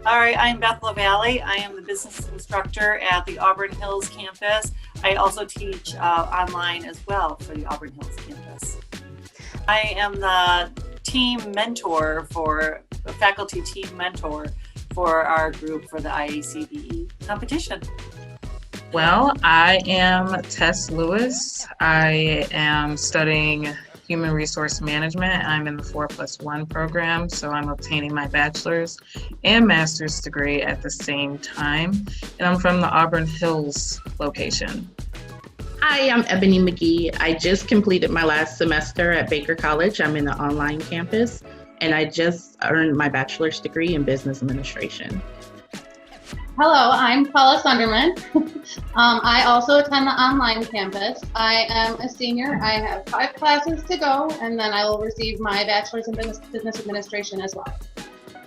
All right, I'm Beth LaValle. I am the business instructor at the Auburn Hills campus. I also teach online as well for the Auburn Hills campus. I am the faculty team mentor for our group for the IACBE competition. Well, I am Tess Lewis. I am studying human resource management. I'm in the 4+1 program, so I'm obtaining my bachelor's and master's degree at the same time. And I'm from the Auburn Hills location. Hi, I'm Ebony McGee. I just completed my last semester at Baker College. I'm in the online campus, and I just earned my bachelor's degree in business administration. Hello, I'm Paula Sunderman. I also attend the online campus. I am a senior. I have 5 classes to go, and then I will receive my bachelor's in business administration as well.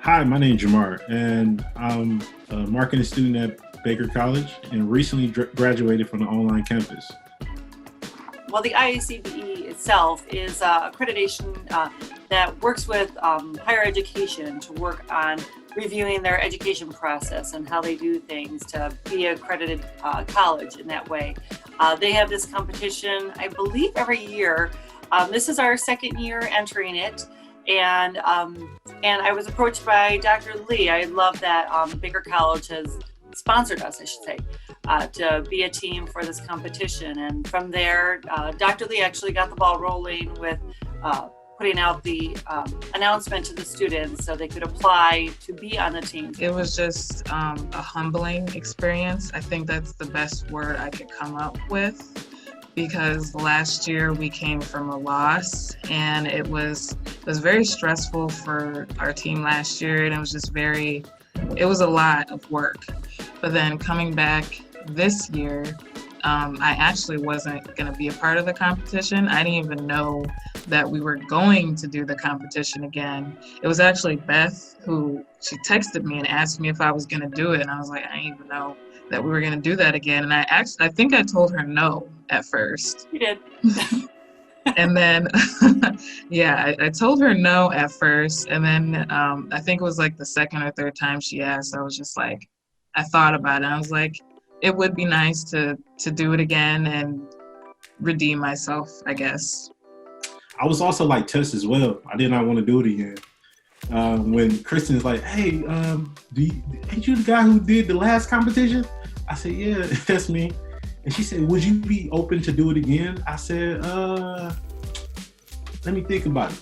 Hi, my name is Jamar, and I'm a marketing student at Baker College and recently graduated from the online campus. Well, the IACBE itself is accreditation that works with higher education to work on reviewing their education process and how they do things to be accredited college in that way. They have this competition, I believe, every year. This is our second year entering it. And I was approached by Dr. Lee. I love that Baker College has sponsored us, I should say, to be a team for this competition. And from there, Dr. Lee actually got the ball rolling with putting out the announcement to the students so they could apply to be on the team. It was just a humbling experience. I think that's the best word I could come up with, because last year we came from a loss, and it was very stressful for our team last year, and it was a lot of work. But then coming back this year, I actually wasn't going to be a part of the competition. I didn't even know that we were going to do the competition again. It was actually Beth she texted me and asked me if I was going to do it, and I was like, I didn't even know that we were going to do that again. And I think I told her no at first. You did. And then, I told her no at first. And then I think it was like the second or third time she asked, I was just like, I thought about it. I was like, it would be nice to do it again and redeem myself, I guess. I was also like Tess as well. I did not want to do it again. When Kristen's like, hey, ain't you the guy who did the last competition? I said, yeah, that's me. And she said, would you be open to do it again? I said, let me think about it.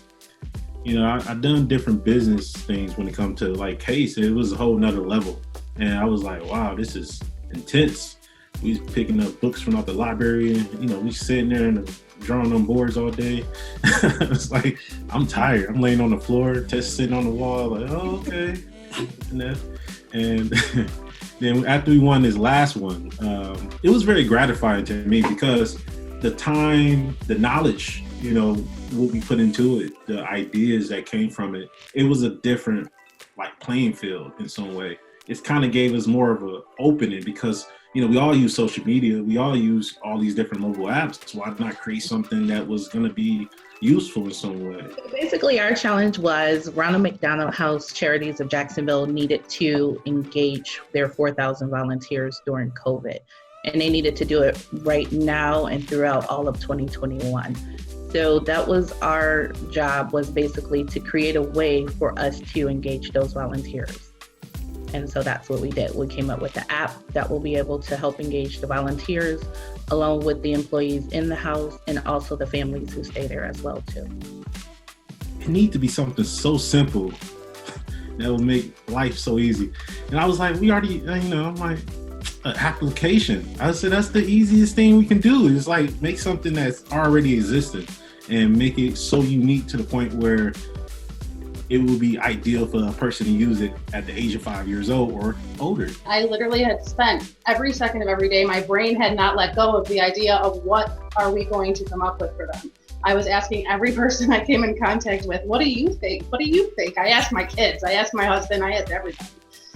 You know, I've done different business things when it comes to like case. It was a whole nother level. And I was like, wow, this is intense. We was picking up books from out the library and, we sitting there and drawing on boards all day. It's like, I'm tired. I'm laying on the floor, Tess sitting on the wall, like, oh, okay. And then after we won this last one, it was very gratifying to me because the time, the knowledge, what we put into it, the ideas that came from it, it was a different like playing field in some way. It kind of gave us more of an opening because, we all use social media. We all use all these different mobile apps. So why not create something that was going to be useful in some way? Basically, our challenge was Ronald McDonald House Charities of Jacksonville needed to engage their 4,000 volunteers during COVID. And they needed to do it right now and throughout all of 2021. So that was our job, was basically to create a way for us to engage those volunteers. And so that's what we did. We came up with the app that will be able to help engage the volunteers along with the employees in the house and also the families who stay there as well too. It needs to be something so simple that will make life so easy. And I was like, we already, I'm like, an application. I said, that's the easiest thing we can do is like make something that's already existing and make it so unique to the point where it would be ideal for a person to use it at the age of 5 years old or older. I literally had spent every second of every day, my brain had not let go of the idea of what are we going to come up with for them. I was asking every person I came in contact with, what do you think? What do you think? I asked my kids, I asked my husband, I asked everybody.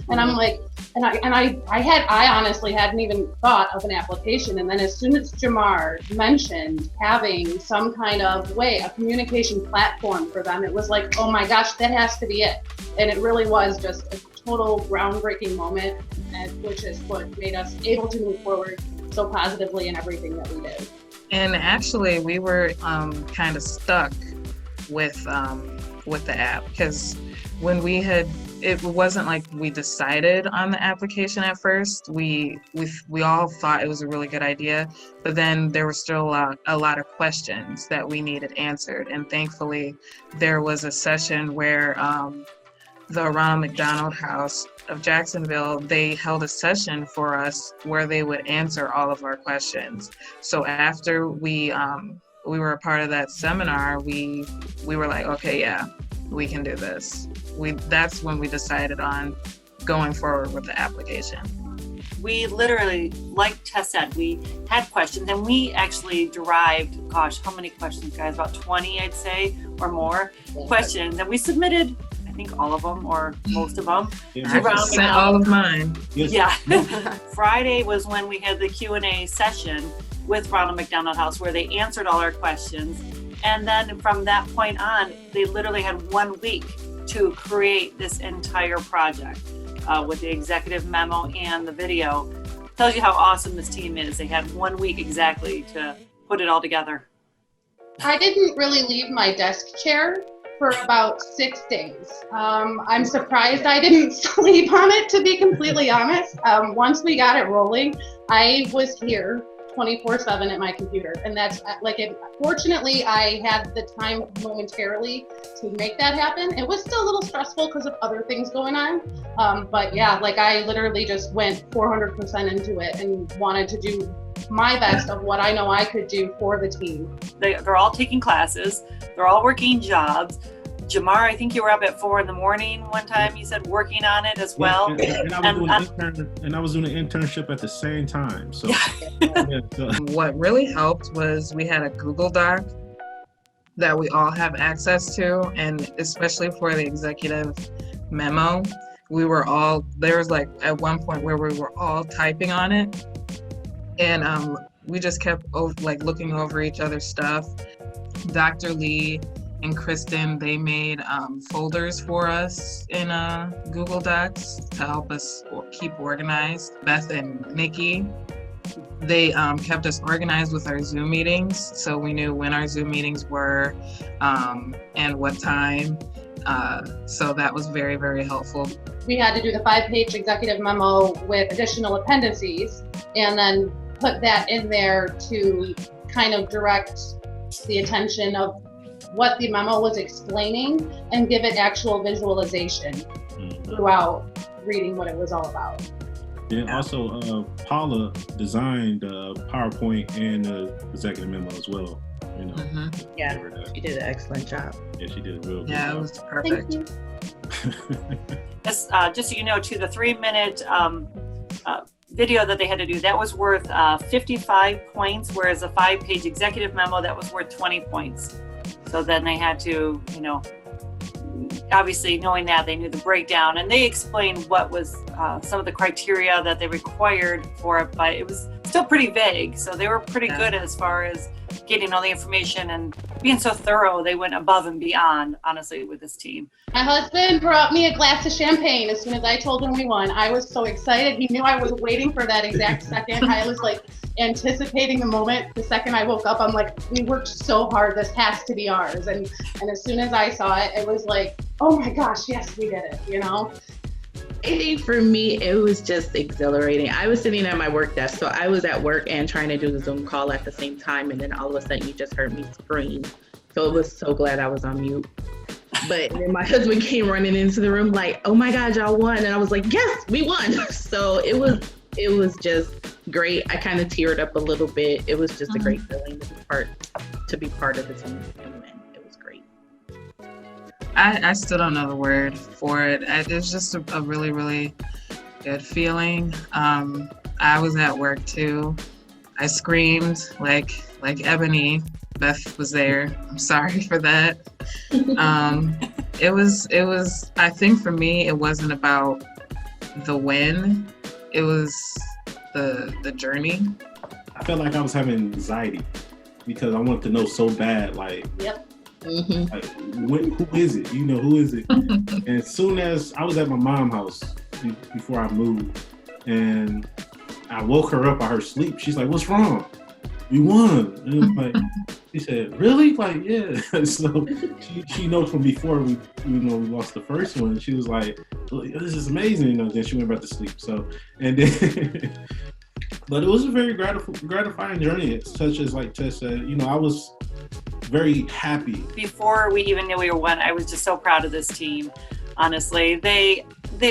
And I'm like, I honestly hadn't even thought of an application. And then as soon as Jamar mentioned having some kind of way, a communication platform for them, it was like, oh my gosh, that has to be it. And it really was just total groundbreaking moment, which is what made us able to move forward so positively in everything that we did. And actually, we were kind of stuck with the app, because when it wasn't like we decided on the application at first. We all thought it was a really good idea, but then there were still a lot of questions that we needed answered. And thankfully, there was a session where the Ronald McDonald House of Jacksonville, they held a session for us where they would answer all of our questions. So after we were a part of that seminar, we were like, okay, yeah, we can do this. That's when we decided on going forward with the application. We literally, like Tess said, we had questions, and we actually derived, gosh, how many questions, guys? About 20, I'd say, or more questions. And we submitted, I think, all of them or most of them. I just sent all of mine. Yeah. Friday was when we had the Q&A session with Ronald McDonald House, where they answered all our questions. And then from that point on, they literally had 1 week to create this entire project with the executive memo and the video. Tells you how awesome this team is. They had 1 week exactly to put it all together. I didn't really leave my desk chair for about 6 days. I'm surprised I didn't sleep on it, to be completely honest. Once we got it rolling, I was here 24/7 at my computer, and that's fortunately I had the time momentarily to make that happen. It was still a little stressful because of other things going on, but yeah, I literally just went 400% into it and wanted to do my best of what I know I could do for the team. They're all taking classes, they're all working jobs. Jamar, I think you were up at 4 a.m. one time, you said, working on it as well. And I was doing an internship at the same time. So, What really helped was we had a Google Doc that we all have access to, and especially for the executive memo, there was at one point where we were all typing on it, and we just kept looking over each other's stuff. Dr. Lee and Kristen, they made folders for us in Google Docs to help us keep organized. Beth and Nikki, they kept us organized with our Zoom meetings, so we knew when our Zoom meetings were and what time. So that was very, very helpful. We had to do the 5-page executive memo with additional appendices, and then put that in there to kind of direct the attention of what the memo was explaining and give it actual visualization throughout reading what it was all about. And also, Paula designed PowerPoint and the executive memo as well. Yeah, she did an excellent job. Yeah, she did a real good Yeah, job. it was perfect. Just so you know, too, the 3-minute video that they had to do, that was worth 55 points, whereas a 5-page executive memo, that was worth 20 points. So then they had to, obviously knowing that, they knew the breakdown, and they explained what was some of the criteria that they required for it, but it was still pretty vague. So they were pretty good as far as getting all the information and being so thorough. They went above and beyond, honestly, with this team. My husband brought me a glass of champagne as soon as I told him we won. I was so excited. He knew I was waiting for that exact second. I was anticipating the moment. The second I woke up, I'm like, we worked so hard. This has to be ours. And as soon as I saw it, it was like, oh my gosh, yes, we did it, I think for me, it was just exhilarating. I was sitting at my work desk, so I was at work and trying to do the Zoom call at the same time, and then all of a sudden you just heard me scream. So it was so glad I was on mute. But then my husband came running into the room like, oh my God, y'all won. And I was like, yes, we won. So it was just great. I kind of teared up a little bit. It was just a great feeling to be part of the team and win. It was great. I still don't know the word for it. It's just a really, really good feeling. I was at work too. I screamed like Ebony. Beth was there. I'm sorry for that. It was, I think for me, it wasn't about the win. It was the journey. I felt like I was having anxiety because I wanted to know so bad, Yep. Mm-hmm. who is it? Who is it? And as soon as I was at my mom's house, before I moved, and I woke her up out her sleep. She's like, "What's wrong? We won." And it was like, she said, "Really?" Like, yeah. So she knows from before we lost the first one. She was like, "This is amazing." Then she went back to sleep. So, and then, but it was a very gratifying journey. Such as like Tess said, I was very happy. Before we even knew we were one, I was just so proud of this team. Honestly, they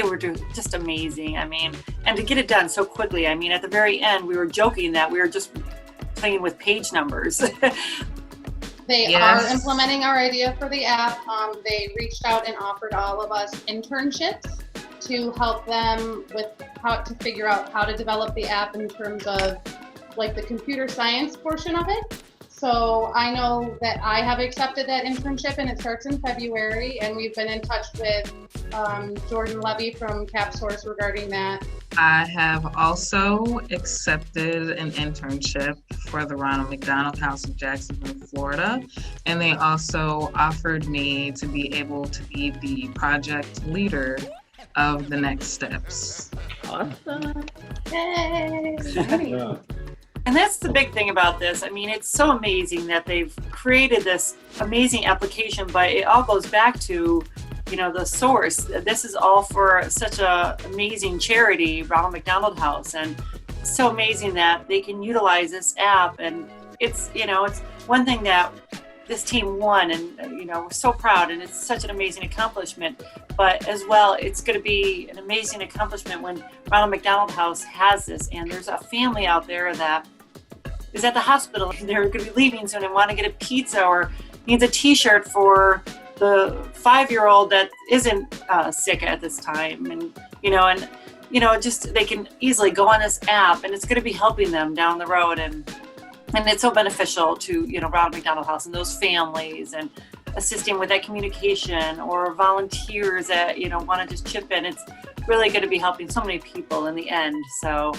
were just amazing. I mean, and to get it done so quickly. I mean, at the very end, we were joking that we were just playing with page numbers. They Yes. are implementing our idea for the app. They reached out and offered all of us internships to help them with how to figure out how to develop the app in terms of like the computer science portion of it. So I know that I have accepted that internship and it starts in February, and we've been in touch with Jordan Levy from CapSource regarding that. I have also accepted an internship for the Ronald McDonald House in Jacksonville, Florida. And they also offered me to be able to be the project leader of the next steps. Awesome. Yay! Yeah. And that's the big thing about this. I mean, it's so amazing that they've created this amazing application, but it all goes back to, the source. This is all for such a amazing charity, Ronald McDonald House. And it's so amazing that they can utilize this app. And it's one thing that this team won, and, we're so proud, and it's such an amazing accomplishment. But as well, it's going to be an amazing accomplishment when Ronald McDonald House has this, and there's a family out there that is at the hospital, and they're going to be leaving soon and want to get a pizza or needs a t-shirt for the 5-year-old that isn't sick at this time. And, just they can easily go on this app, and it's going to be helping them down the road. And it's so beneficial to, Ronald McDonald House and those families, and assisting with that communication, or volunteers that, want to just chip in. It's really going to be helping so many people in the end. So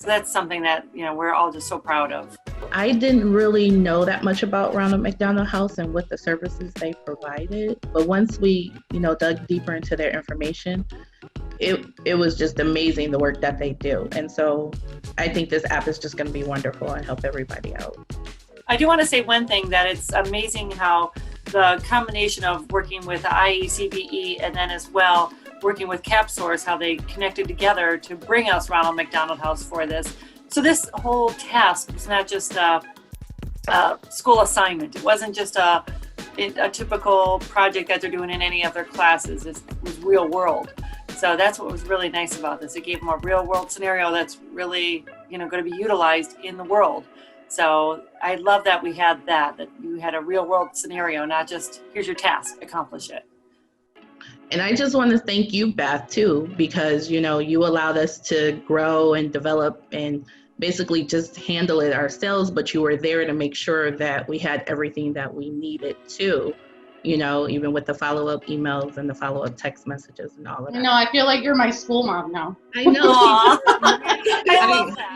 that's something that, we're all just so proud of. I didn't really know that much about Ronald McDonald House and what the services they provided. But once we, dug deeper into their information, it was just amazing the work that they do. And so I think this app is just going to be wonderful and help everybody out. I do want to say one thing, that it's amazing how the combination of working with the IACBE and then as well working with CapSource, how they connected together to bring us Ronald McDonald House for this. So this whole task was not just a school assignment. It wasn't just a typical project that they're doing in any of their classes. It was real world. So that's what was really nice about this. It gave them a real world scenario that's really, going to be utilized in the world. So I love that we had that you had a real world scenario, not just here's your task, accomplish it. And I just want to thank you, Beth, too, because, you allowed us to grow and develop and basically just handle it ourselves, but you were there to make sure that we had everything that we needed too, even with the follow-up emails and the follow-up text messages and all of that. I feel like you're my school mom now. I know. Aw. I love that.